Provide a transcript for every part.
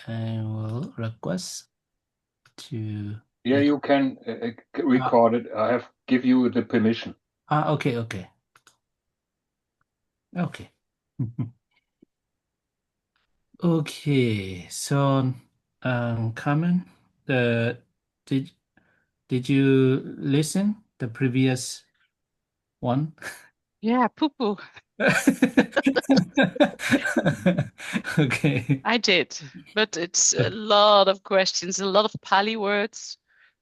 I will request to. Yeah, you can record it. I have give you the permission. Okay, okay, okay. Okay, so Carmen, the did did you listen the previous one? Yeah, poo-poo. Okay. I did, but it's a lot of questions, a lot of Pali words,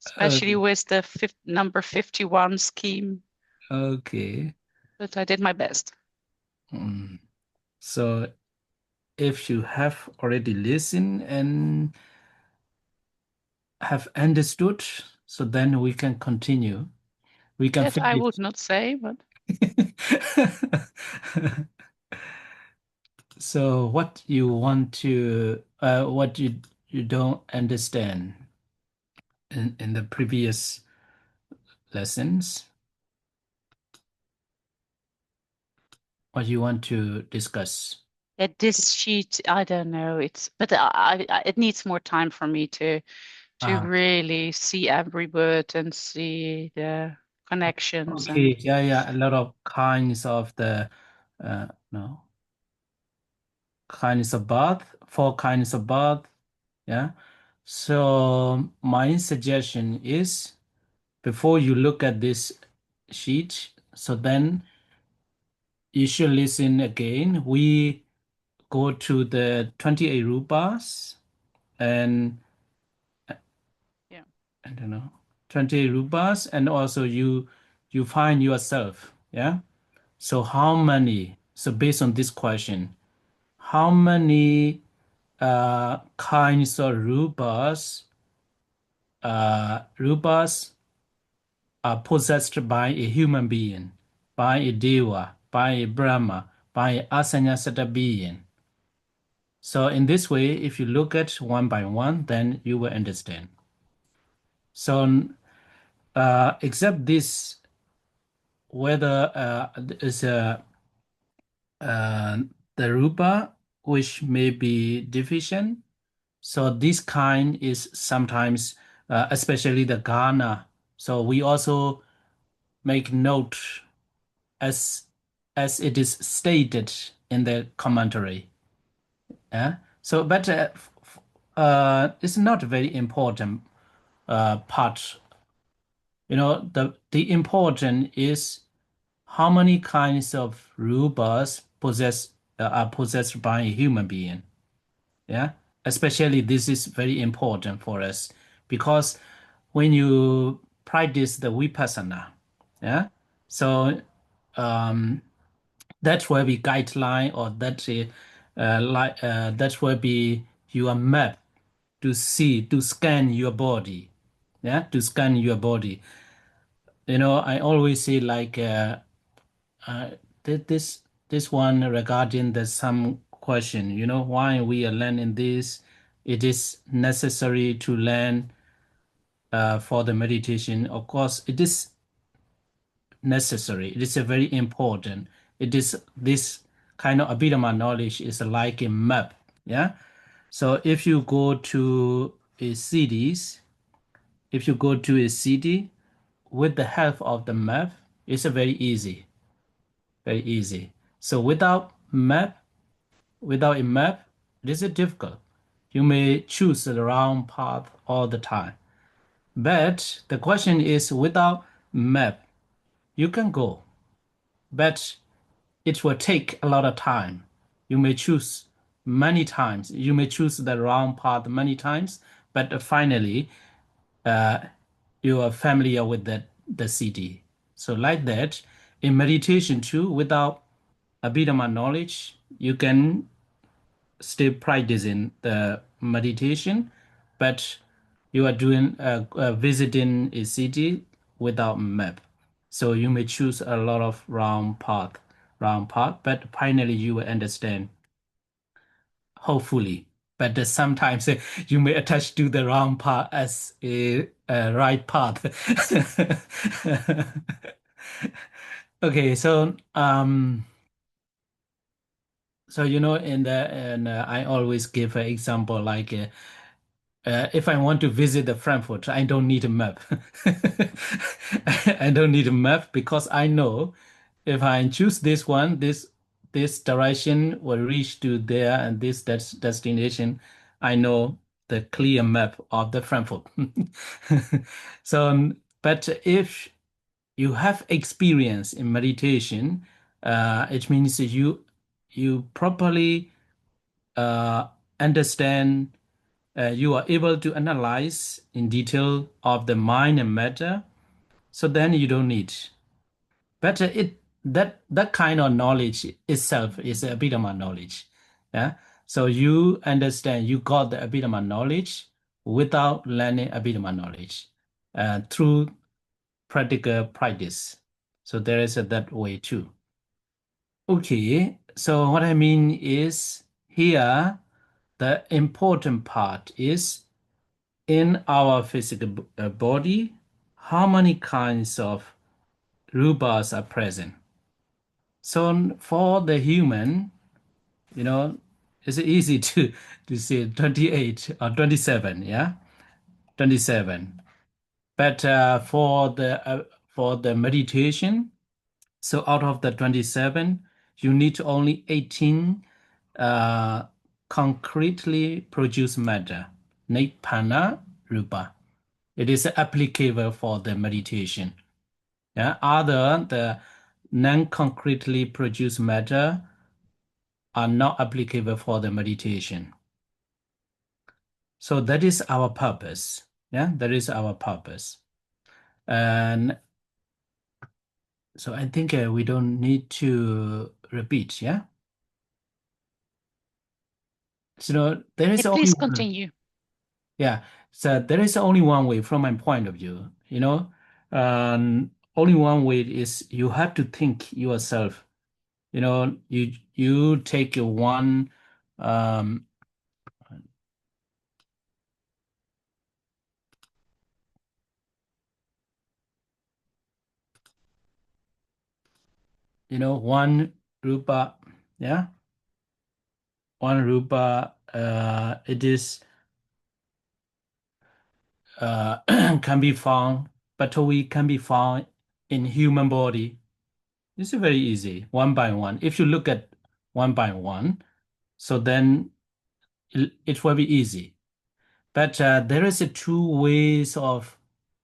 especially with the number 51 scheme. Okay. But I did my best. So if you have already listened and have understood, so then we can continue. We can That I finish. would not say, but So what you want to, what you don't understand in the previous lessons, what you want to discuss? at this sheet, I don't know. But it needs more time for me to Ah, really see every word and see the connections and okay, yeah, yeah, a lot of kinds of the, no, kinds of bath, four kinds of bath, yeah. So my suggestion is before you look at this sheet, so then you should listen again. We go to the 28 rūpas and yeah. I don't know, 28 rūpas, and also you find yourself, yeah. So how many? So based on this question, how many kinds of rūpas are possessed by a human being, by a deva, by a Brahma, by a asanyasata being? So in this way, if you look at one by one, then you will understand. So except this, whether is uh, the rūpa which may be deficient. So this kind is sometimes, especially the Ghana. So we also make note as it is stated in the commentary. Yeah. So, but it's not very important part. The important is how many kinds of rūpas are possessed by a human being. Yeah, especially this is very important for us because when you practice the vipassana, yeah, so um, that will be guideline or that will be your map to see to scan your body, yeah, to scan your body. I always say like uh, this one regarding the some question, why we are learning this. It is necessary to learn for the meditation. Of course, it is necessary. It is a very important. It is this kind of Abhidhamma knowledge is like a map. Yeah. So if you go to a city with the help of the map, it's a very easy, very easy. So without a map, it is difficult. You may choose the wrong path all the time. But the question is, without map, you can go, but it will take a lot of time. You may choose many times. You may choose the wrong path many times, but finally, uh, you are familiar with the city. So like that, in meditation too, without Abhidhamma knowledge, you can still practicing the meditation, but you are doing visiting a city without map. So you may choose a lot of wrong path, but finally you will understand, hopefully. But sometimes you may attach to the wrong path as a right path. Okay, so So I always give an example like if I want to visit the Frankfurt, I don't need a map. I don't need a map because I know if I choose this one, this direction will reach to there and this destination. I know the clear map of the Frankfurt. So, but if you have experience in meditation, it means you properly uh, understand, you are able to analyze in detail of the mind and matter. So then you don't need. But that kind of knowledge itself is a Abhidhamma knowledge. Yeah. So you understand you got the Abhidhamma knowledge without learning Abhidhamma knowledge through practical practice. So there is that way too. Okay, so what I mean is here the important part is in our physical body, how many kinds of rūpas are present. So for the human, it's easy to say 28 or 27, yeah, 27. But for the meditation, so out of the 27, you need only 18 concretely produce matter, Nibbāna rūpa. It is applicable for the meditation. Yeah? Other the non-concretely produced matter are not applicable for the meditation. So that is our purpose. Yeah, that is our purpose. And so I think we don't need to repeat. Yeah. So there is only Please one. continue. Yeah. So there is only one way from my point of view. Only one way is you have to think yourself. You take one one rūpa, yeah, one rūpa. It is can be found, but we can be found in human body. This is very easy, one by one. If you look at one by one, so then it will be easy. But there is two ways of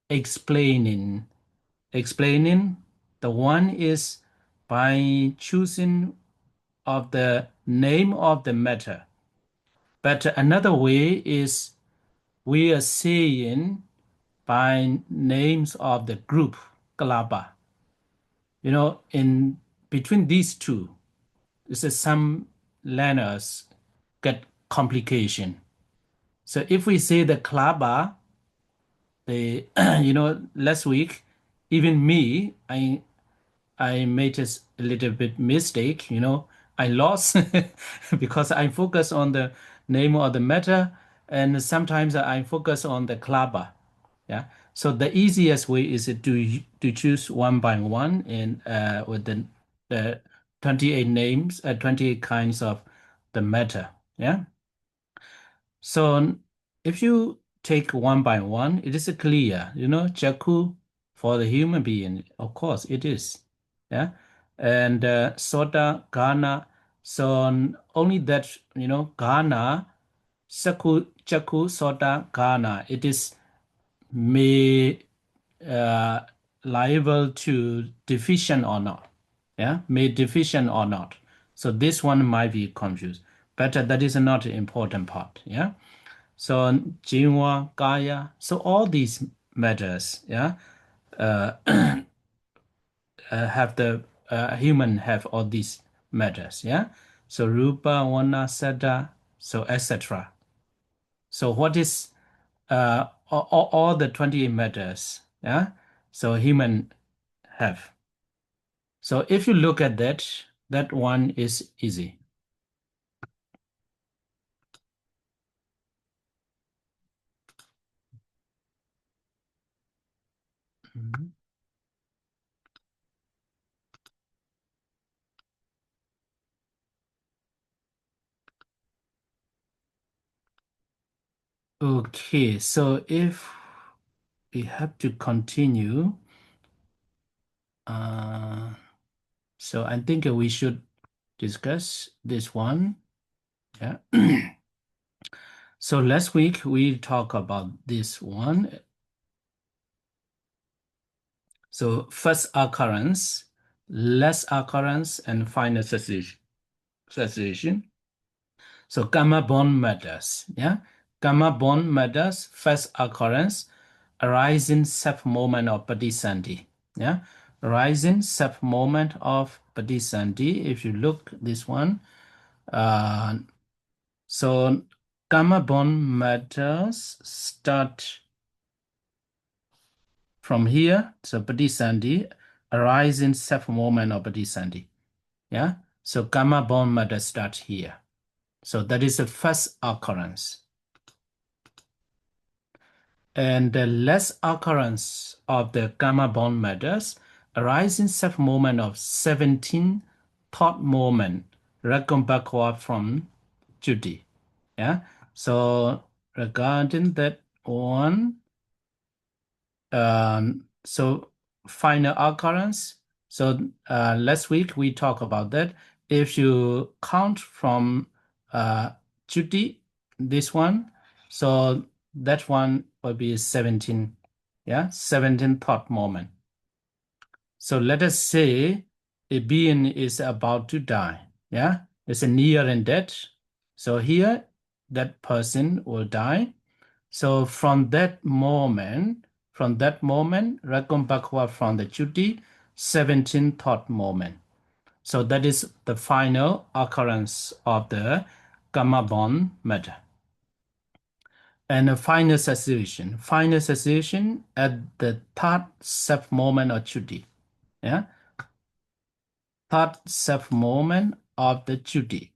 explaining. The one is by choosing of the name of the matter. But another way is we are saying by names of the group, Kalapa. In between these two, this is some learners get complication. So if we say the Kalapa, last week, even me, I made a little bit mistake, I lost because I focus on the name of the matter and sometimes I focus on the klaba. Yeah. So the easiest way is to choose one by one and with the 28 names, 28 kinds of the matter. Yeah. So if you take one by one, it is clear, Jaku for the human being, of course it is. Yeah. And Sota, Ghana, so only that, Ghana, Saku, Jaku, Sota, Ghana, it is may liable to deficient or not. Yeah, may deficient or not. So this one might be confused, but that is not the important part. Yeah. So Jinwa, Kaya, so all these matters, yeah, have the human have all these matters, yeah. So Rupa, Wana, Sada, so etc. So what is all the 28 matters, yeah. So human have. So if you look at that one is easy. Mhm. Okay, so if we have to continue, so I think we should discuss this one. Yeah. So last week we talked about this one. So first occurrence, last occurrence, and final cessation. So gamma bond matters. Yeah. Gamma bond matters, first occurrence, arising self-moment of Padisandhi. Yeah. Arising self-moment of Padisandhi. If you look this one, so gamma bond matters start from here. So Padisandhi, arising self-moment of Padisandhi. Yeah. So gamma bond matter start here. So that is the first occurrence. And the last occurrence of the gamma bond matters arising self-moment of 17 thought moment, reckon backward from Judy. Yeah. So regarding that one, so final occurrence. So last week we talked about that. If you count from Judy, this one, so that one will be 17. Yeah, 17 thought moment. So let us say a being is about to die. Yeah, it's a near and death. So here, that person will die. So from that moment, reckon backward from the Judy, 17 thought moment. So that is the final occurrence of the gamma bond matter. And the final cessation at the third self moment of Judy. Yeah, third self moment of the Judy.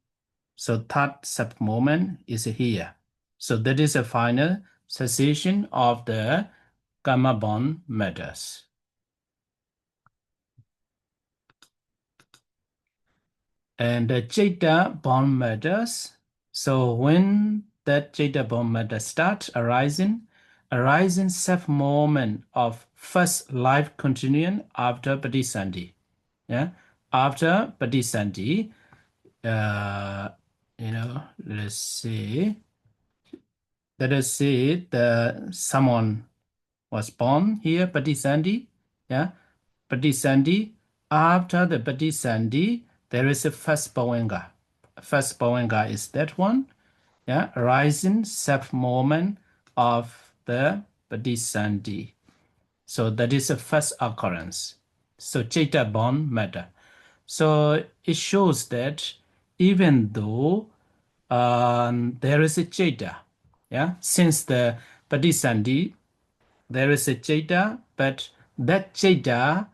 So third self moment is here. So that is a final cessation of the gamma bond matters. And the Jeta bond matters. So when that Jeta bond matter starts arising self-moment of first life continuum after Padisandhi. Yeah, after Padisandhi, let us say the someone was born here, Padisandhi. Yeah, Padisandhi. After the Padisandhi, there is a first Bhavanga. First Bhavanga is that one. Yeah, rising self-moment of the Padisandhi. So that is the first occurrence. So Jeta bond matter. So it shows that even though there is a Jeta, yeah, since the Padisandhi, there is a Jeta, but that Jeta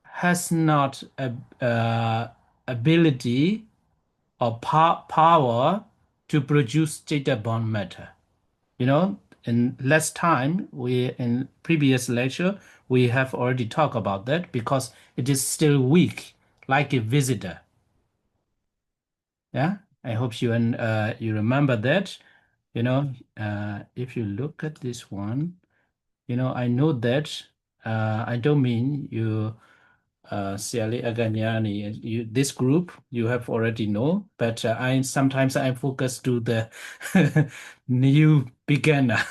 has not a ability or power to produce Jeta bond matter. In last time, in previous lecture, we have already talked about that because it is still weak, like a visitor. Yeah, I hope you remember that. If you look at this one, I know that I don't mean you, Siali Aganyani, this group you have already know, but I sometimes I focus to the new beginner,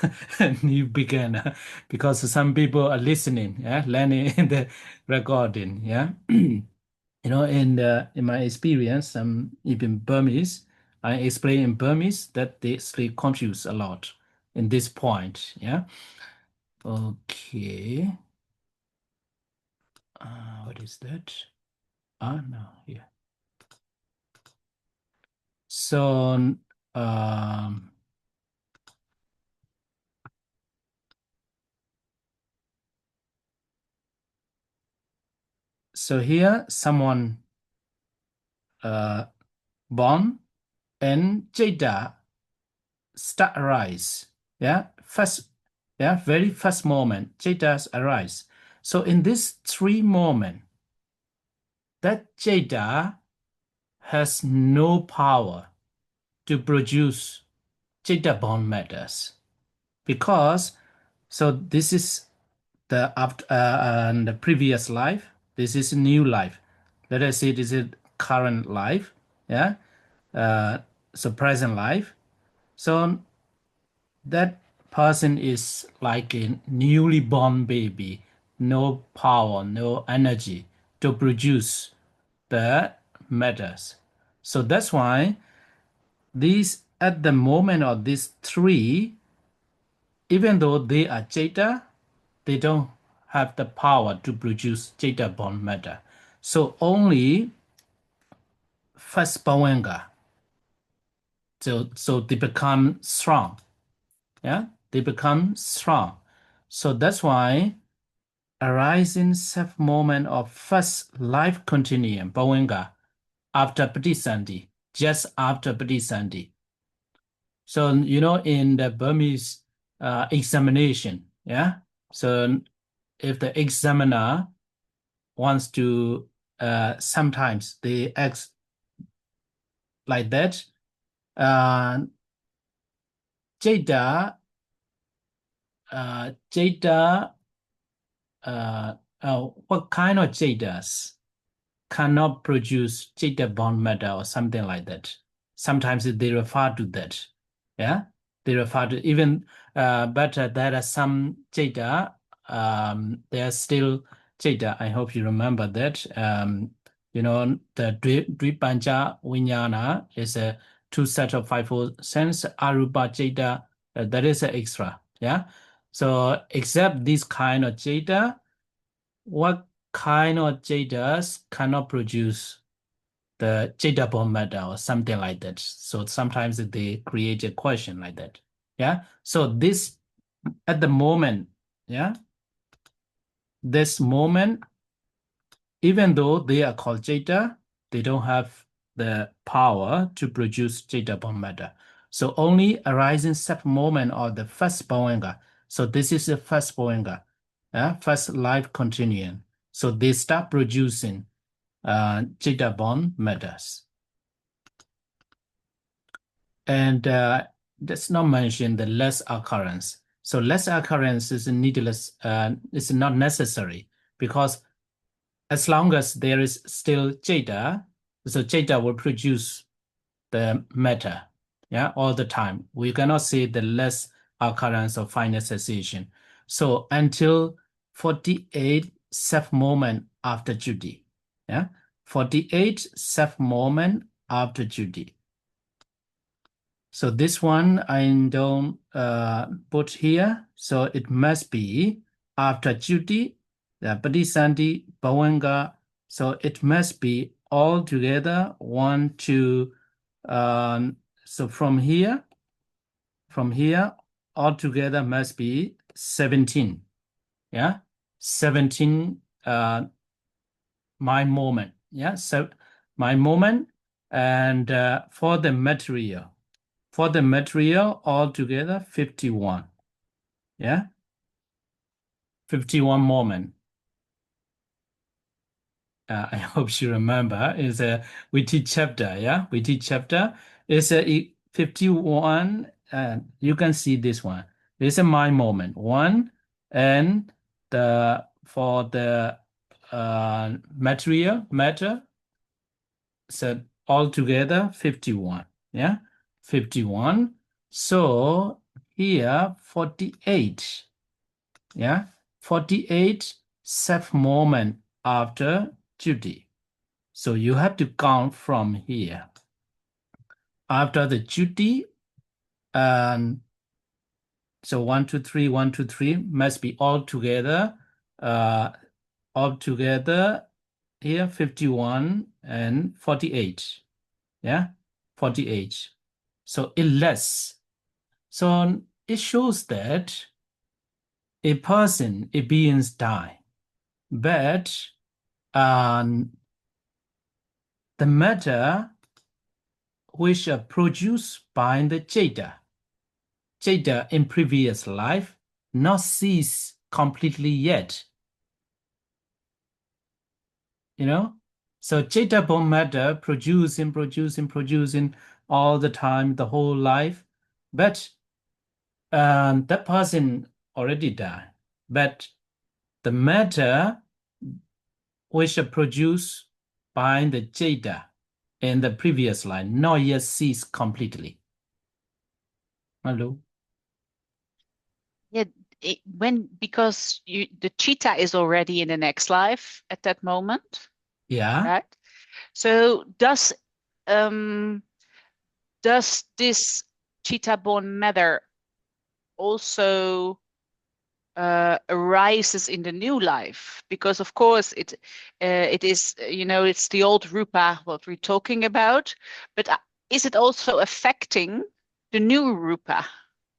because some people are listening, yeah, learning in the recording, yeah. In my experience, even Burmese, I explain in Burmese that they confuse a lot in this point, yeah. Okay. What is that? No, yeah. So, so here someone born and Jada start arise. Yeah, very first moment Jada's arise. So in this three moment, that Jada has no power to produce Jita-born matters. Because, so this is the previous life. This is new life. Let us say this is current life. Yeah. So present life. So that person is like a newly born baby, no power, no energy to produce the matters. So that's why these, at the moment of these three, even though they are Jeta, they don't have the power to produce Jeta-born matter. So only first Bhavanga. So they become strong. Yeah, they become strong. So that's why arising self-moment of first life continuum, Bhavanga, after Patisandhi, just after Patisandhi. So, in the Burmese examination, yeah, so if the examiner wants to, sometimes they ask like that, Jada, what kind of Jadas cannot produce Jada-born matter or something like that. Sometimes they refer to that. Yeah, they refer to even, but there are some Jada, they are still Jada. I hope you remember that. The Dvipanja Vijnana is a two set of five-fold sense, Arupa Jada, that is extra. Yeah, so except this kind of Jada, what kind of Jadas cannot produce the Jada-born matter or something like that? So sometimes they create a question like that. Yeah. So this, at the moment, yeah, this moment, even though they are called Jada, they don't have the power to produce Jada-born matter. So only arising self-moment or the first Bhavanga. So this is the first Bhavanga, first life continuum. So they start producing Jada-born matters. And let's not mention the less occurrence. So less occurrence is needless, it's not necessary, because as long as there is still Jada, so Jada will produce the matter, yeah, all the time. We cannot say the less occurrence of final cessation. So until 48 self-moment after Judy, yeah, 48 self-moment after Judy. So this one I don't put here. So it must be after Judy, the Patisandhi, Bhavanga. So it must be all together 1, 2. So from here, all together must be 17. Yeah, 17 mind moment. Yeah, so mind moment, and for the material. For the material, altogether 51. Yeah, 51 moment. I hope you remember. Is a we teach chapter. Yeah, we teach chapter. It's a 51. You can see this one. It's a mind moment 1, and for the matter. So altogether 51. Yeah, 51. So here 48. Yeah, 48 self-moment after Judy. So you have to count from here. After the Judy, so 1, 2, 3, 1, 2, 3 must be all together. Here 51 and 48. Yeah, 48. So it less. So it shows that a beings die, but the matter which are produced by the Jada in previous life, not cease completely yet. So Jada-born matter producing all the time, the whole life. But that person already died. But the matter which produced by the Jada in the previous line not yet ceased completely. Hello? Yeah, because the cheetah is already in the next life at that moment, Yeah. right? So does this cheetah-born matter also arises in the new life? Because of course it is, it's the old rūpa what we're talking about, but is it also affecting the new rūpa,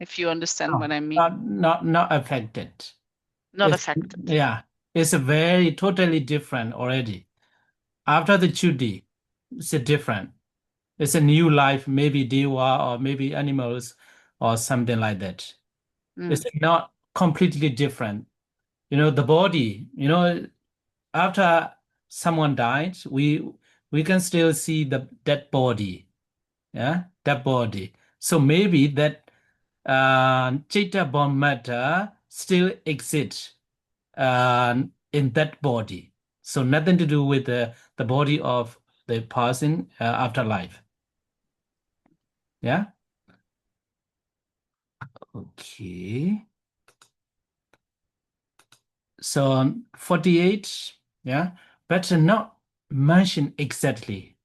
if you understand what I mean? Not affected. Not affected. Yeah, it's a very totally different already. After the Chudi, it's a different. It's a new life, maybe Dewa or maybe animals or something like that. It's not completely different. The body, after someone died, we can still see the dead body. Yeah, dead body. So maybe that cheetah-born matter still exists in that body. So nothing to do with the body of the person afterlife. Yeah. Okay. So 48. Yeah. Better not mention exactly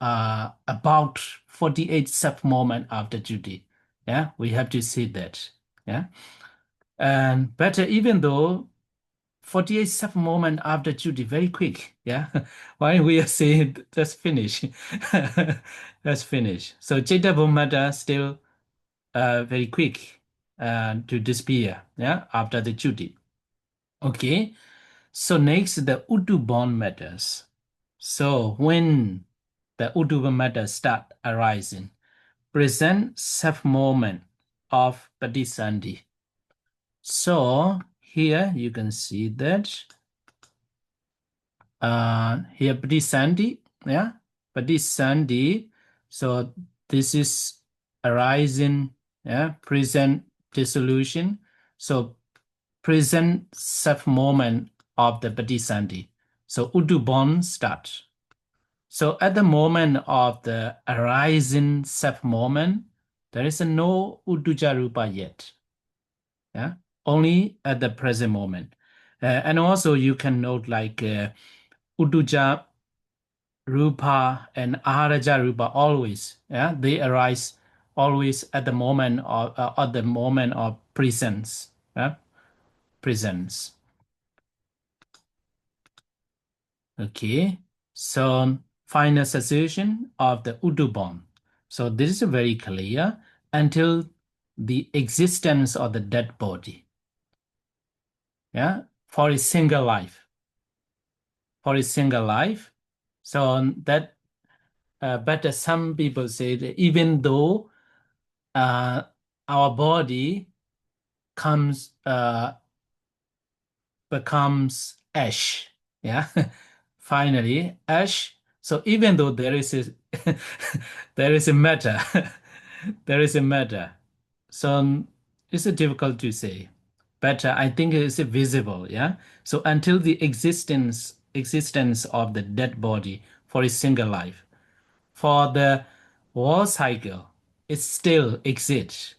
about 48 sub-moment after Judy. Yeah. We have to see that. Yeah. And better even though 48 sub-moment after Judy, very quick. Yeah. Why we are saying just finish. Let's finish. So Jada matter still very quick to disappear. Yeah. After the Judy. Okay. So next, the Udu-born matters. So when the Udu matters start arising, present self-moment of Padisandi. So here you can see that here Padisandi, yeah, Padisandi. So this is arising, yeah, present dissolution. So present self-moment of the Padisandi. So Udu-born start. So at the moment of the arising self-moment, there is no Uduja Rupa yet. Yeah, only at the present moment. And also you can note like Uduja Rupa and Aharaja Rupa always, yeah, they arise always at the moment of presence. Yeah? Presence. Okay, so final cessation of the Udubon. So this is very clear until the existence of the dead body. Yeah, for a single life. For a single life. So that, but some people say that even though our body becomes ash, yeah, finally ash. So even though there is a there is a matter, there is a matter. So it's difficult to say, but I think it's visible, yeah. So until the existence of the dead body for a single life, for the wall cycle, it still exists,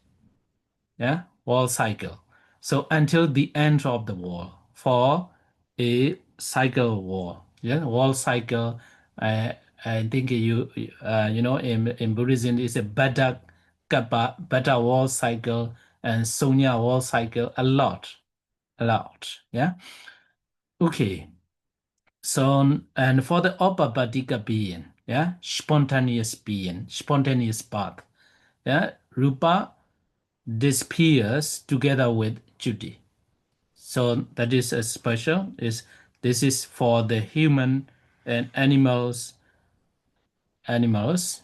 yeah, wall cycle. So until the end of the wall for a cycle wall, yeah, wall cycle. I I think in Buddhism it's a beta wall cycle and Sonya wall cycle a lot, yeah. Okay, so and for the Upapadika being, yeah, spontaneous being, spontaneous path, yeah, Rupa disappears together with Judy. So that is a special. This is for the human and animals.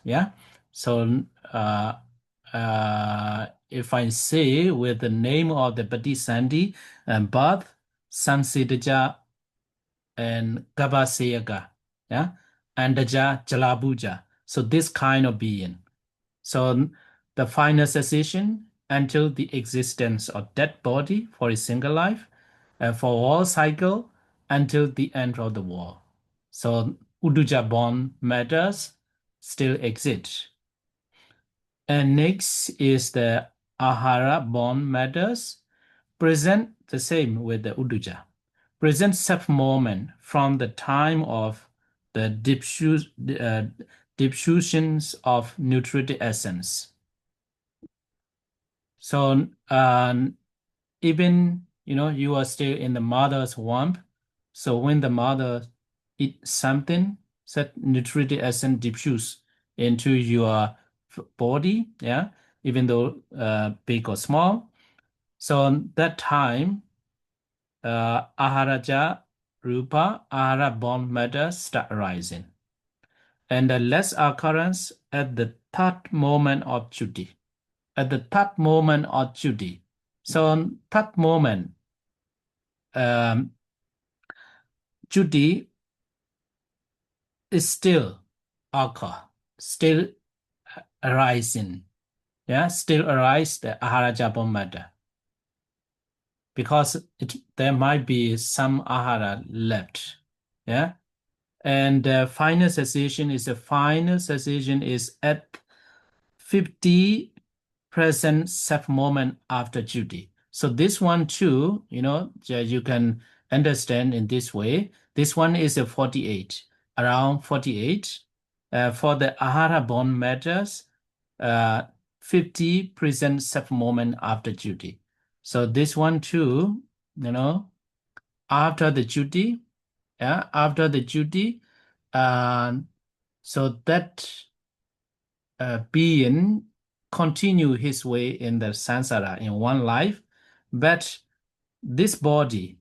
Yeah. So if I say with the name of the Padisandi and Bath, Sansidaja and Gabaseyaga, yeah, and Daja Jalabuja. So this kind of being. So the final cessation until the existence of dead body for a single life, and for all cycle until the end of the war. So Uddhāja-born matters still exist. And next is the Ahara-born matters, present the same with the Uddhāja. Present self-moment from the time of the diffusions of nutritive essence. So even you are still in the mother's womb. So when the mother eats something, that nutritive essence diffuse into your body, yeah, even though big or small. So that time, aharaja, rūpa, ahara-born matter start arising. And the less occurrence at the third moment of Juti. At the third moment of Juti. So third moment, Juti is still occur, still arising. Yeah, still arise the ahara-born matter. Because there might be some ahara left. Yeah. And the final cessation is at 50 present self-moment after Juti. So this one too, you can understand in this way. This one is a 48, around 48. For the ahara-born matters, 50 present self-moment after Juti. So this one too, after the Juti, after the Juti, so that being continue his way in the samsara in one life, but this body,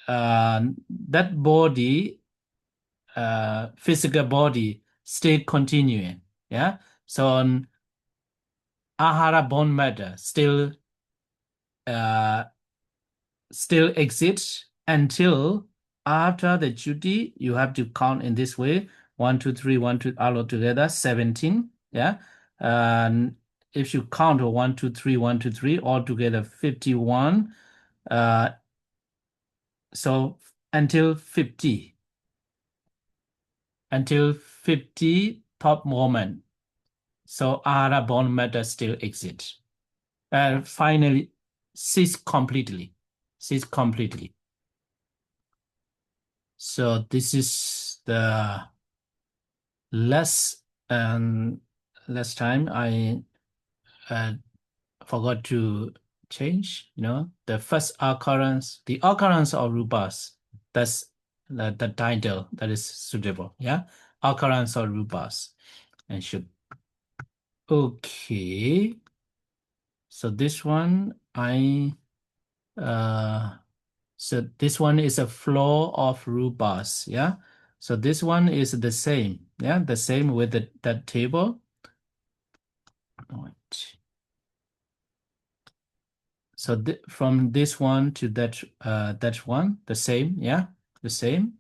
that body, physical body, still continuing. Yeah. So ahara-born matter still exists until after the Juti. You have to count in this way: 1, 2, 3, 1, 2, all together 17. Yeah. And if you count 1, 2, 3, 1, 2, 3, all together 51. So until 50. Until 50 top moment. So ahara-born matter still exists. And finally cease completely. Cease completely. So this is the last time I forgot to change, the first occurrence, the occurrence of rūpas. That's the title that is suitable. Yeah, occurrence of rūpas. And should. Okay. So this one so this one is a flow of rūpas. Yeah. So this one is the same. Yeah, the same with that table. Right. So from this one to that one, the same. Yeah, the same.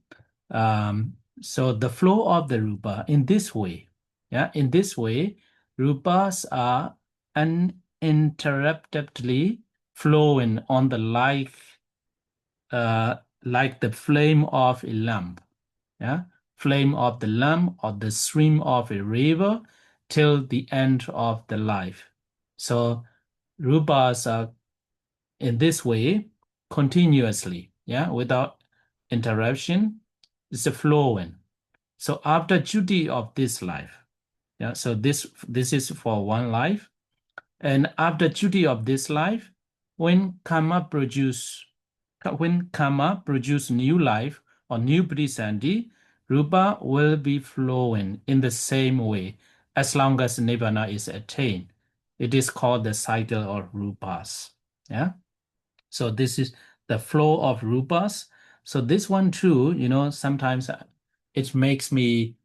So the flow of the rūpa in this way. Yeah, in this way, rūpas are uninterruptedly flowing on the like the flame of a lamp. Yeah, flame of the lamp or the stream of a river till the end of the life. So rūpas are in this way continuously, yeah, without interruption. It's a flowing. So after Juti of this life, yeah, so this is for one life. And after Juti of this life, when karma produce new life or new Bodhisattva, rūpa will be flowing in the same way as long as Nibbāna is attained. It is called the cycle of rūpas. Yeah. So this is the flow of rūpas. So this one too, sometimes it makes me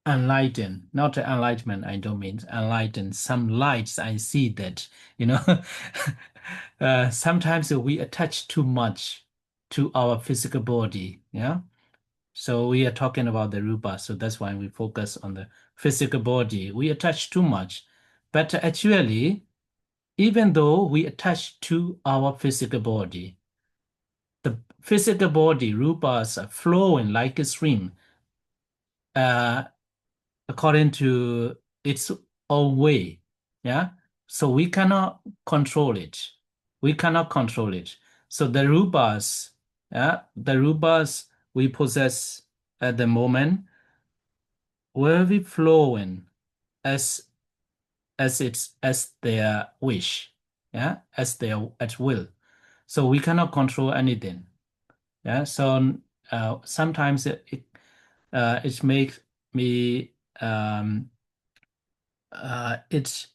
enlighten, not enlightenment, I don't mean enlighten. Some lights I see that, sometimes we attach too much to our physical body. Yeah. So we are talking about the rūpa. So that's why we focus on the physical body. We attach too much. But actually, even though we attach to our physical body, the physical body, rūpas, are flowing like a stream according to its own way. Yeah. So we cannot control it. We cannot control it. So the rūpas, the rūpas we possess at the moment will be flowing as their wish, yeah, as their at will. So we cannot control anything. Yeah. So sometimes it makes me it's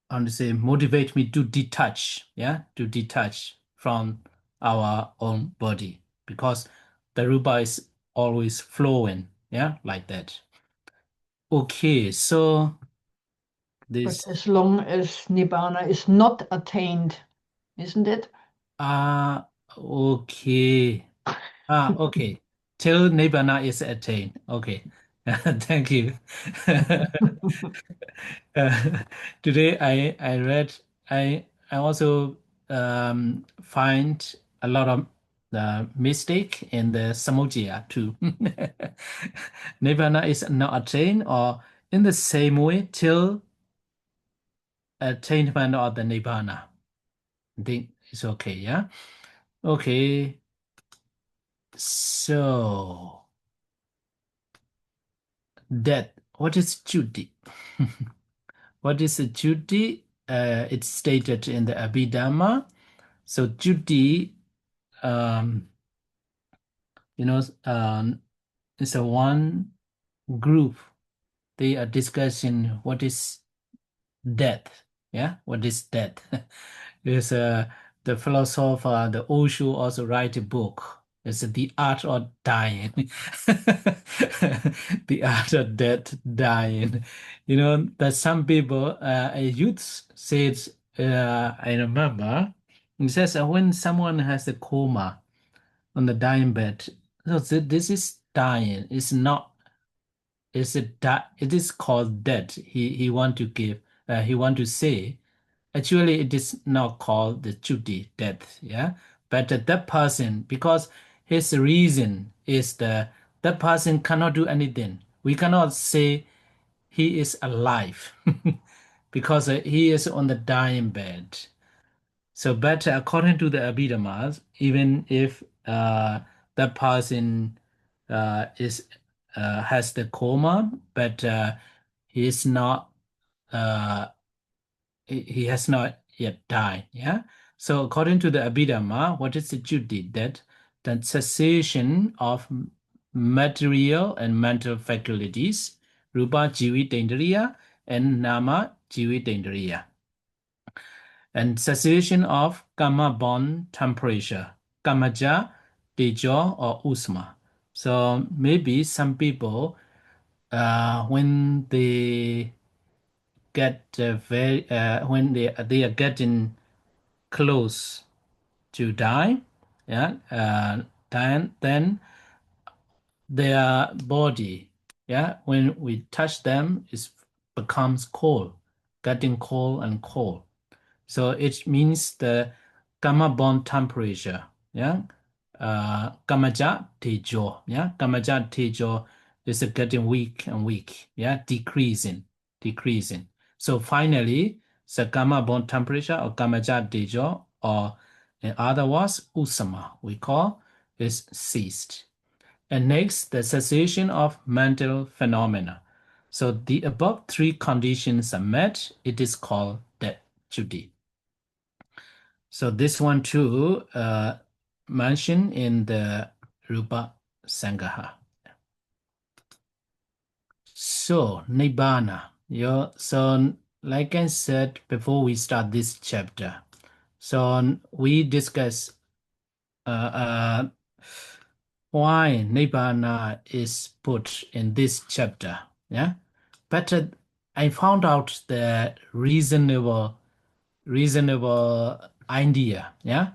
I want to say motivate me to detach, yeah, to detach from our own body, because the rūpa is always flowing, yeah, like that. Okay, so this But as long as Nibbāna is not attained, isn't it? Okay. Okay. Till Nibbāna is attained. Okay. Thank you. Today I read I also find a lot of mistake in the samujaya too. Nibbāna is not attained, or in the same way till attainment of the Nibbāna. I think it's okay, yeah? Okay. So death. What is Judy? What is a Judy? It's stated in the Abhidhamma. So Judy, it's a one group. They are discussing what is death. Yeah, what is death? There's the philosopher, the Osho, also write a book. It's the art of dying. The art of death, dying. That some people, a youth said, I remember, he says when someone has a coma on the dying bed, so this is dying. It's not. It is called death. He want to give. He want to say. Actually, it is not called the Judy death, yeah. But that person, because his reason is that person cannot do anything. We cannot say he is alive because he is on the dying bed. So, but according to the Abhidhammas, even if that person is has the coma, but he is not. He has not yet died. Yeah. So according to the Abhidhamma, what is the Judy? That the cessation of material and mental faculties, rūpa jivitendriya and nama jivitendriya, and cessation of karma born temperature, kamaja, tejo, or usma. So maybe some people, when they get when they are getting close to die, yeah, then their body, yeah, when we touch them, it becomes cold, getting cold and cold. So it means the gamma bond temperature, yeah, kamaja tejo, yeah, kamaja tejo is getting weak and weak, yeah, decreasing. So finally, the gamma bond temperature or kamaja tejo, or in other words, usama, we call, is ceased. And next, the cessation of mental phenomena. So the above three conditions are met, it is called the Judy. So this one too mentioned in the Rūpa Sangaha. So Nibbāna. So like I said before we start this chapter, so we discuss why Nibbāna is put in this chapter. Yeah, but I found out the reasonable idea, yeah,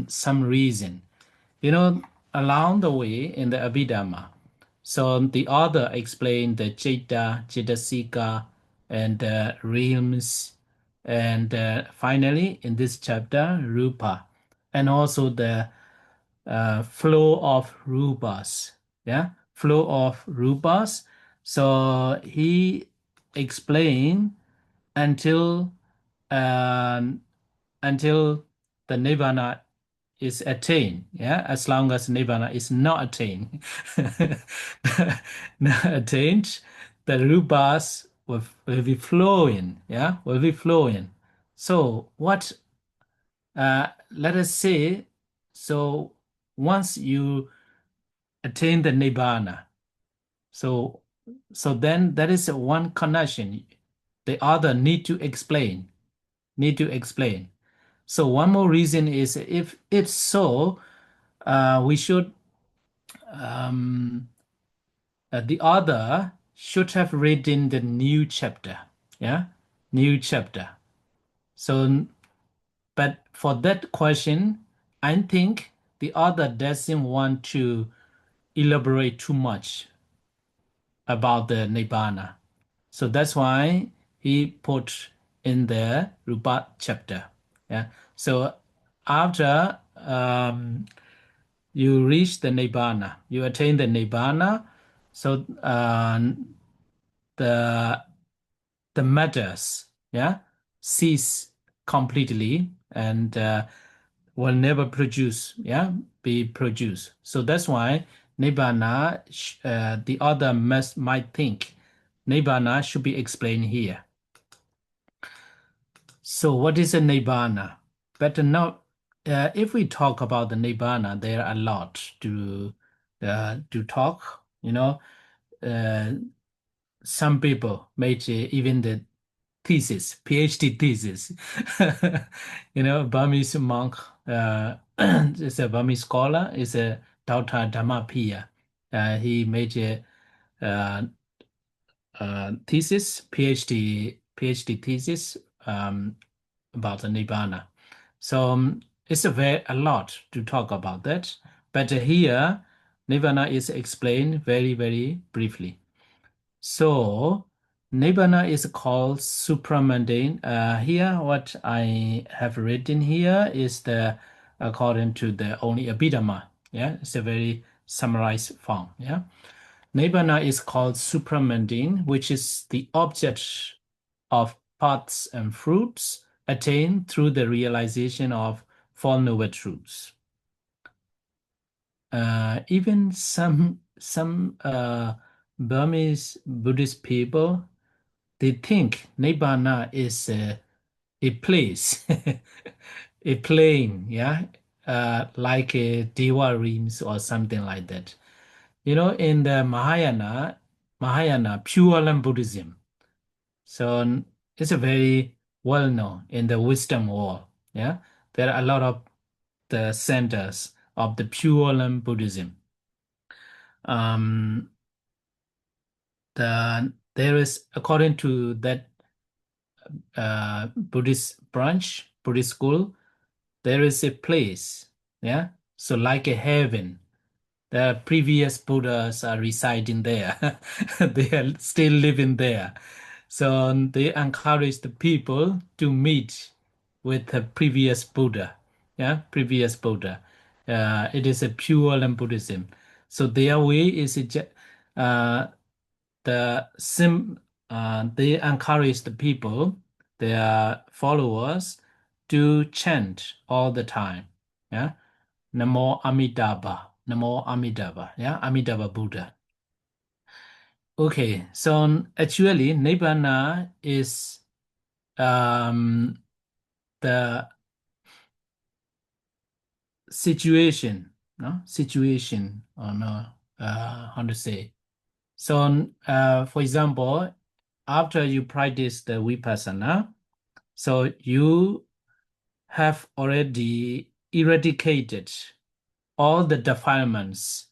some reason, along the way in the Abhidhamma, So the author explained the Citta, Cittasika, and realms, and finally in this chapter, rūpa, and also the flow of rūpas. Yeah, flow of rūpas. So he explained until until the Nibbāna is attained. Yeah, as long as Nibbāna is not attained, not attained, the rūpas will be flowing. Yeah, will be flowing. So what? Let us say, so once you attain the Nibbāna, so then that is one connection. The other need to explain. Need to explain. So one more reason is if it's so, we should the author should have written the new chapter. Yeah, new chapter. So, but for that question, I think the author doesn't want to elaborate too much about the Nibbāna. So that's why he put in the rūpa chapter. Yeah. So after you reach the Nibbāna, you attain the Nibbāna. So the matters, yeah, cease completely and will never produce, yeah, be produced. So that's why Nibbāna, the other might think Nibbāna should be explained here. So what is a Nibbāna? But now, if we talk about the Nibbāna, there are a lot to talk. You know, some people made even the thesis, PhD thesis. You know, Burmese monk is a Burmese scholar, is a Dr. Dhammaphiya. He made a thesis, PhD thesis about the Nibbāna. So it's a lot to talk about that. But here, Nibbāna is explained very, very briefly. So Nibbāna is called supramundane. Here, what I have written here is the according to the only Abhidhamma. Yeah, it's a very summarized form. Yeah, Nibbāna is called supramundane, which is the object of paths and fruits attained through the realization of Four Noble Truths. Even some Burmese Buddhist people, they think Nibbāna is a place, a plane, yeah, like a Dewa realms or something like that. You know, in the Mahayana, Pure Land Buddhism, so it's a very well known in the wisdom world. Yeah, there are a lot of the centers of the Pure Land Buddhism. There is, according to that Buddhist branch, Buddhist school, there is a place, yeah, so like a heaven. The previous Buddhas are residing there. They are still living there. So they encourage the people to meet with the previous Buddha. Yeah, previous Buddha. It is a pure Land Buddhism. So their way is they encourage the people, their followers, to chant all the time. Yeah, Namo Amitabha, Namo Amitabha. Yeah, Amitabha Buddha. Okay, so actually Nibbāna is the situation, no situation or no, how to say. So, for example, after you practice the vipassana, so you have already eradicated all the defilements,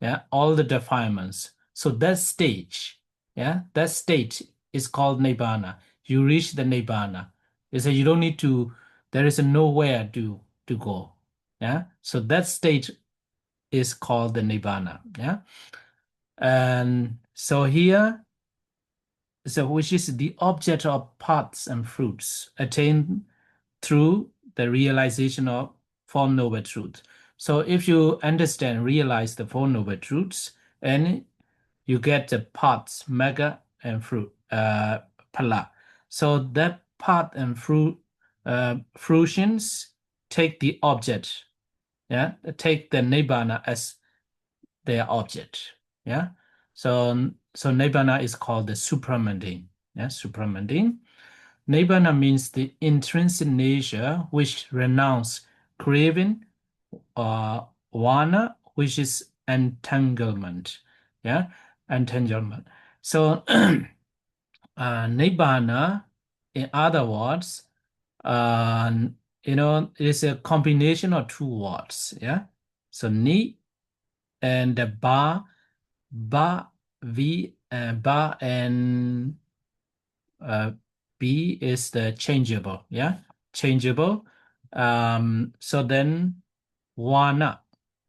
yeah, all the defilements. So that stage, yeah, that state is called Nibbāna. You reach the Nibbāna. It's you don't need to. There is nowhere to go. Yeah, so that state is called the Nibbāna. Yeah. And so here, so which is the object of paths and fruits attained through the realization of Four Noble Truths. So if you understand, realize the Four Noble Truths, and you get the paths, mega and fruit, pala. So that path and fruitions take the object, yeah, take the Nibbāna as their object, yeah. So Nibbāna is called the supramundane, yeah, supramundane. Nibbāna means the intrinsic nature which renounce craving, vana, which is entanglement, yeah, entanglement. So Nibbāna, in other words, is a combination of two words, yeah. So ni and the ba and b is the changeable, yeah, changeable. So then vana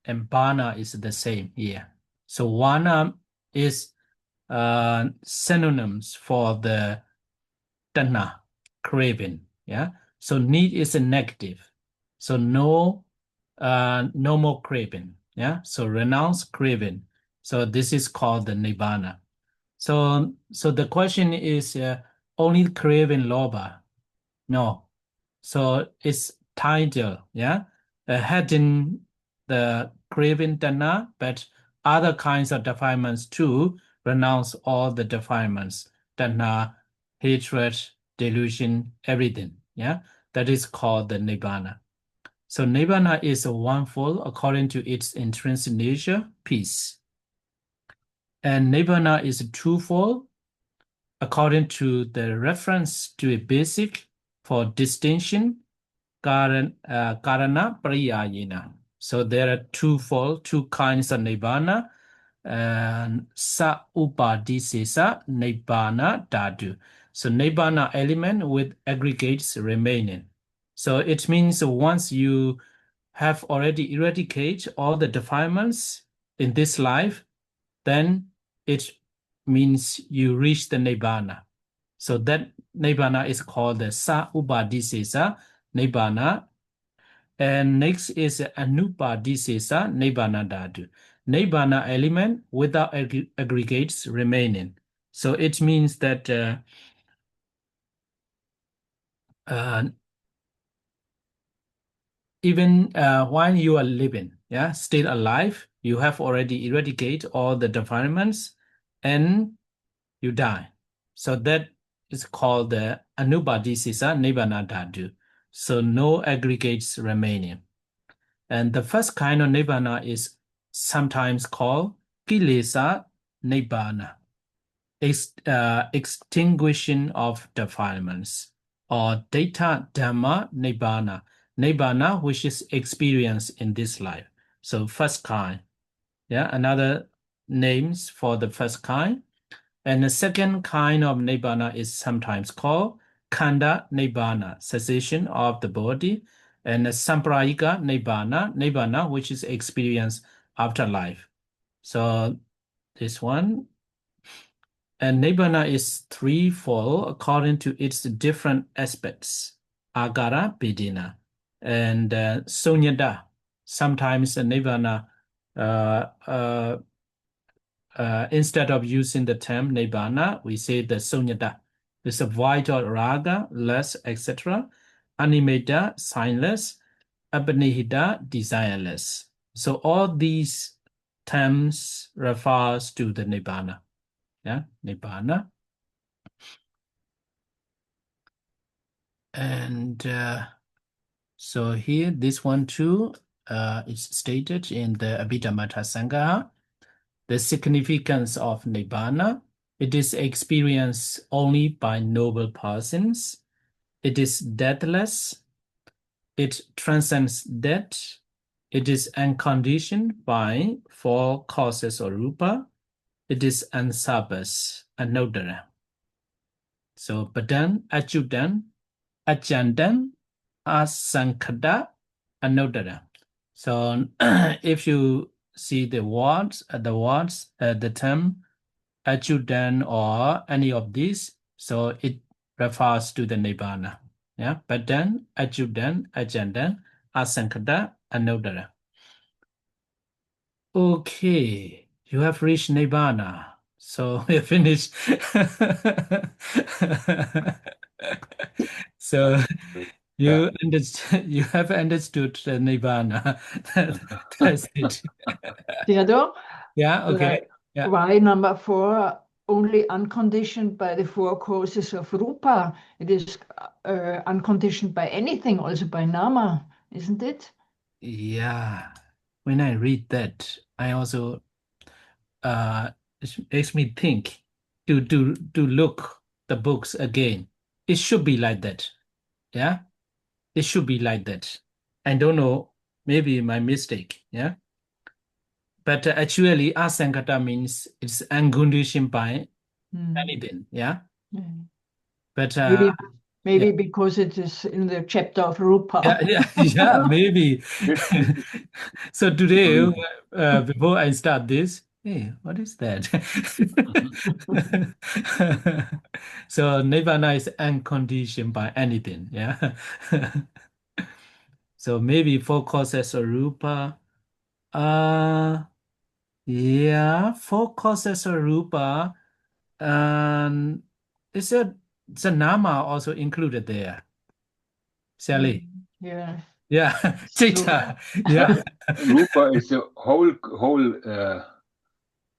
and bana is the same here. So vana is synonyms for the tanha, craving, yeah. So need is a negative, so no more craving, yeah. So renounce craving. So this is called the Nibbāna. So the question is only craving lobha? No. So it's title, yeah, heading the craving tanha, but other kinds of defilements too, renounce all the defilements, tanha, hatred, delusion, everything, yeah. That is called the Nibbāna. So Nibbāna is a onefold according to its intrinsic nature, peace. And Nibbāna is a twofold according to the reference to a basic for distinction, karana pariyayena. So there are twofold, two kinds of Nibbāna, and sa upadisesa Nibbāna dhatu. So Nibbāna element with aggregates remaining. So it means once you have already eradicated all the defilements in this life, then it means you reach the Nibbāna. So that Nibbāna is called the sa upadisesa Nibbāna. And next is anupadisesa Nibbāna dhatu. Nibbāna element without aggregates remaining. So it means that even while you are living, yeah, still alive, you have already eradicated all the defilements and you die. So that is called the anupadisesa Nibbāna dhatu. So no aggregates remaining. And the first kind of Nibbāna is sometimes called kilesa Nibbāna, extinguishing of defilements, or data dhamma Nibbāna, Nibbāna which is experienced in this life. So first kind, yeah, another names for the first kind. And the second kind of Nibbāna is sometimes called khanda Nibbāna, cessation of the body, and the samprayika Nibbāna, which is experienced after life. So this one. And Nibbāna is threefold according to its different aspects. Agara, Bedina, and Sunyata. Sometimes the Nibbāna, instead of using the term Nibbāna, we say the Sunyata. It's a void of raga, less, etc. Animata, signless. Abhinihita, desireless. So all these terms refers to the Nibbāna. Yeah, Nibbāna. And so here, this one too is stated in the Abhidhammattha Sangaha. The significance of Nibbāna. It is experienced only by noble persons. It is deathless. It transcends death. It is unconditioned by four causes or rūpa. It is unsabas, anodara. So padan, achudan, achandan, asankhada, anodara. So if you see the words, the term adjutant or any of these, so it refers to the Nibbāna. Yeah, but then adjutant, adjutant, asankata, anodara. Okay, you have reached Nibbāna. So we finished. So you understand, you have understood the Nibbāna. That's it. Sayadaw, Yeah, okay. Yeah. why number 4, only unconditioned by the 4 causes of rūpa? It is unconditioned by anything, also by nama, isn't it? Yeah. When I read that, I also it makes me think to look the books again. It should be like that. Yeah. It should be like that. I don't know, maybe my mistake. Yeah. But actually, asankata means it's unconditioned by anything. Yeah. Mm. But Maybe because it is in the chapter of rūpa. yeah, maybe. So today, before I start this, hey, what is that? So Nibbāna is unconditioned by anything. Yeah. So maybe 4 causes of rūpa. Yeah, 4 causes of rūpa. Is the nama also included there? Sally? Yeah. Yeah, Jeta. Yeah. Rūpa is the whole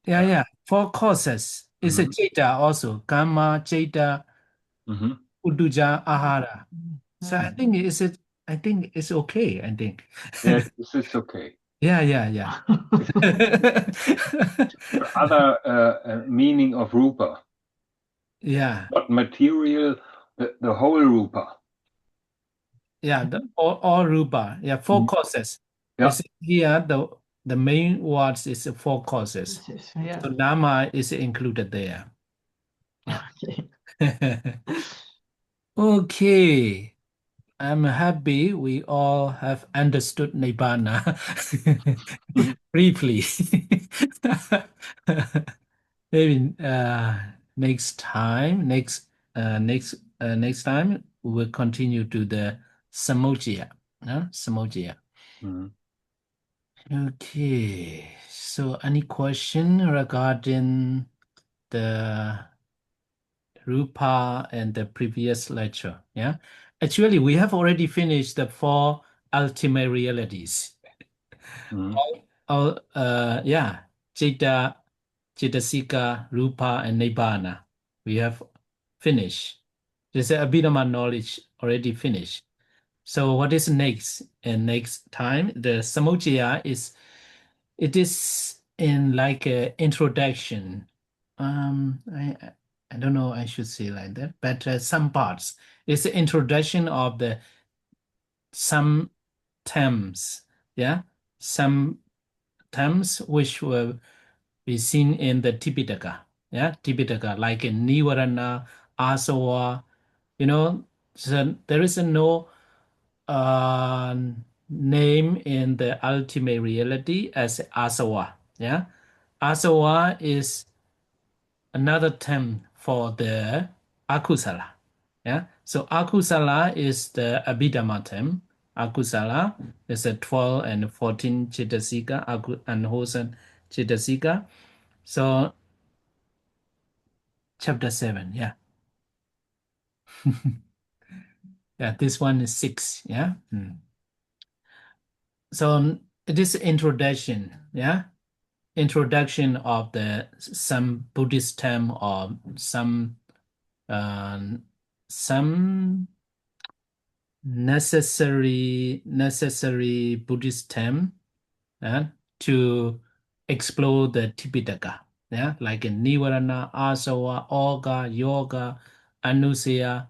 Yeah. 4 causes. It's a Jeta also. Kama, Jeta, Udduja, Ahara. So I think it's okay, I think. yeah, this is okay. Yeah. Other meaning of rūpa, Yeah. not material, the whole rūpa. Yeah, all rūpa. Yeah, 4 causes. Yeah. It's here the main words is 4 causes. Yeah. So nama is included there. Yeah. Okay. I'm happy we all have understood Nibbāna briefly. Maybe next time we will continue to the Samojaya. Samojaya. Okay. So any question regarding the rūpa and the previous lecture? Yeah. Actually, we have already finished the 4 ultimate realities. Citta, Cittasika, Rūpa, and Nibbāna. We have finished. This Abhidhamma knowledge already finished. So what is next? And next time, the Samojaya is in like an introduction. I don't know, I should say like that, but some parts. It's the introduction of some terms, yeah? Some terms which will be seen in the Tipitaka, yeah? Tipitaka, like in Nivarana, Asava, so there is no name in the ultimate reality as Asava, yeah? Asava is another term for the akusala. Yeah. So akusala is the Abhidhamma term. Akusala is a 12 and 14 Cittasika, unwholesome Cittasika. So chapter 7, yeah. Yeah, this one is 6, yeah. So it is introduction, yeah. Introduction of some Buddhist term or some necessary Buddhist term to explore the Tipitaka, yeah, like in Nivarana, Asava, Oga, Yoga, Anusaya.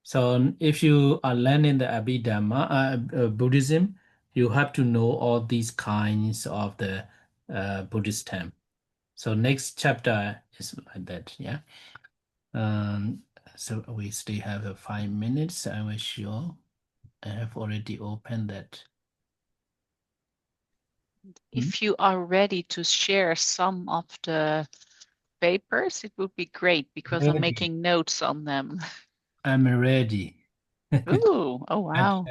So if you are learning the Abhidhamma, Buddhism, you have to know all these kinds of the Buddhist term. So next chapter is like that, yeah. So we still have 5 minutes. I was sure I have already opened that. If you are ready to share some of the papers, it would be great because I'm Ready. making notes on them. I'm ready. Ooh, oh wow.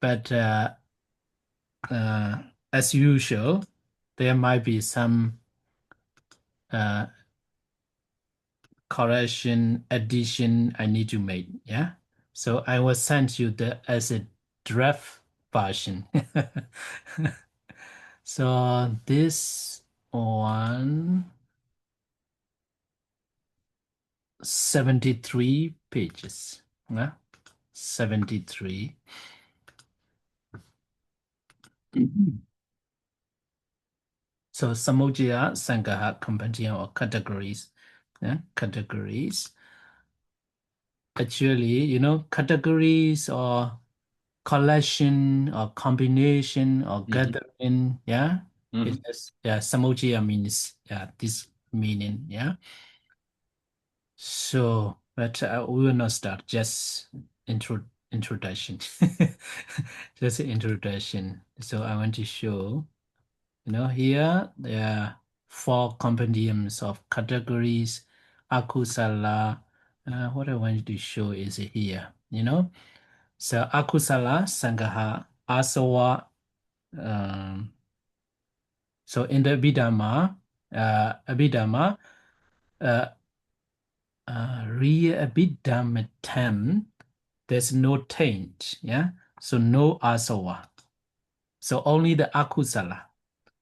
But as usual, there might be some correction, addition I need to make. Yeah. So I will send you as a draft version. So this one, 73 pages. Yeah. 73. So Samujaya, Sangaha, compendium or categories. Yeah, categories. Actually, categories or collection or combination or gathering. Yeah. It has Samujaya means this meaning. Yeah. So, but we will not start. Just introduction. Just introduction. So I want to show. Here there are 4 compendiums of categories. Akusala. What I want to show is here. So Akusala, Sangaha, Asawa. So in the Abhidhamma, Abhidhammattha, there's no taint. Yeah. So no Asawa. So only the Akusala.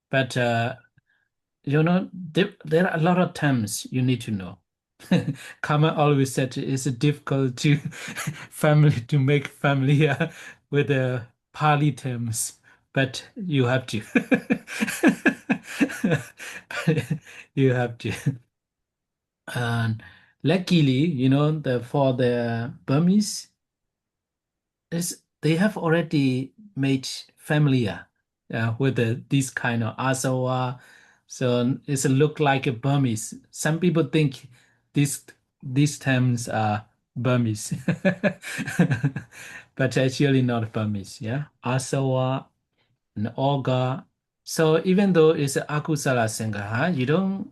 But there are a lot of terms you need to know. Kama always said it's difficult to make familiar with the Pali terms, but you have to. You have to. And luckily, for the Burmese, they have already made familiar with this kind of asawa. So it's look like a Burmese. Some people think these terms are Burmese, but actually not Burmese. Yeah, asawa and oga. So even though it's akusala sangaha, you don't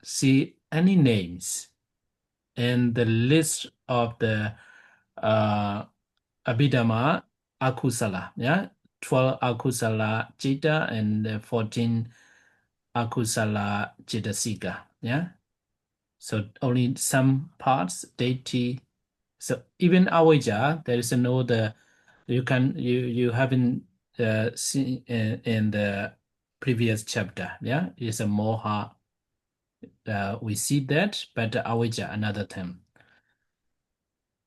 see any names in the list of the uh, Abhidhamma Akusala, yeah, 12 Akusala Citta and 14 Akusala Cittasika, yeah. So only some parts, deity. So even Avijja, there is no you haven't seen in the previous chapter, yeah. It's a moha. We see that, but Avijja another term.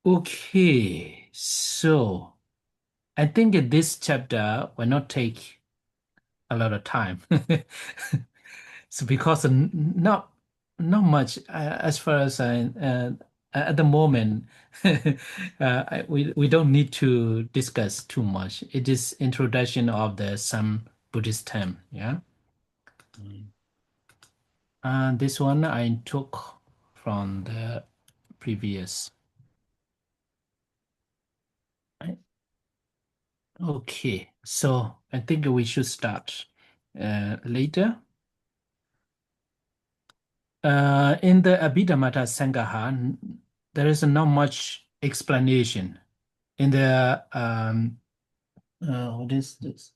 Okay, so I think in this chapter will not take a lot of time. So because not much as far as I at the moment we don't need to discuss too much. It is introduction of the some Buddhist term. Yeah. And this one I took from the previous. Okay, so I think we should start later. In the Abhidhammattha Sangaha, there is not much explanation. In the what is this?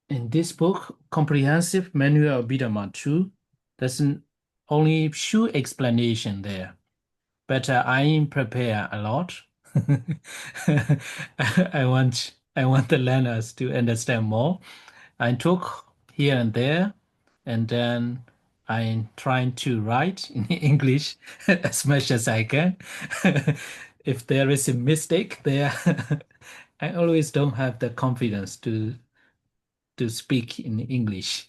In this book, Comprehensive Manual of Abhidhamma 2, there's only few explanation there. But I prepare a lot. I want the learners to understand more. I took here and there, and then I'm trying to write in English as much as I can. If there is a mistake there, I always don't have the confidence to speak in English.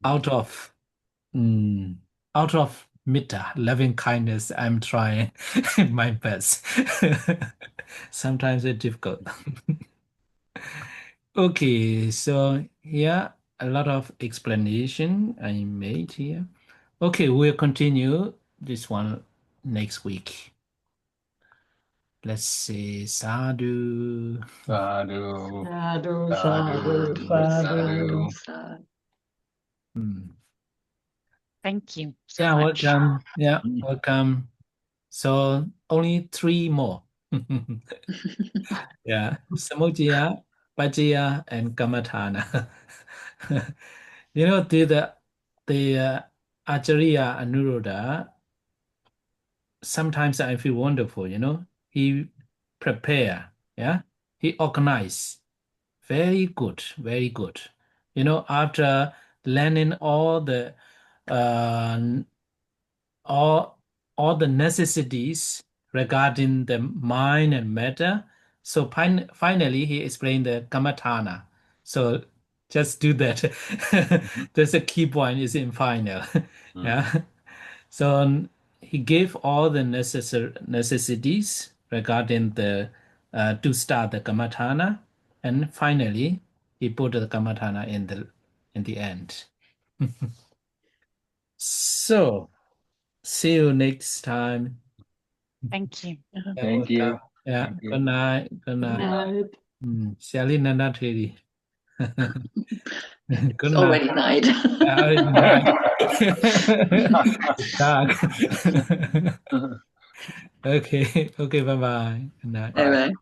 Out of out of metta, loving kindness, I'm trying my best. Sometimes it's difficult. Okay, so here a lot of explanation I made here. Okay, we'll continue this one next week. Let's say sadhu. Sadhu. Sadhu, Sadhu. sadhu, Sadhu. Thank you so Yeah, much. welcome. Yeah, welcome. So only 3 more. Yeah, Samujaya, Pajaya, and Kamathana. The Acharya Anuruddha, sometimes I feel wonderful, he prepare, yeah, he organize. Very good, very good. After learning uh, all all the necessities regarding the mind and matter. So finally, he explained the Kamathana. So just do that. That's a key point is in final. Yeah. So he gave all the necessities regarding the to start the Kamathana, and finally he put the Kamathana in the end. So see you next time. Thank you. Yeah, Thank you. welcome. Yeah, Thank you. good night. Good night. night. Shali Nanda Thedi. Good It's night. already night. Yeah, already night. Dark. Okay, bye bye. Good night. Bye bye.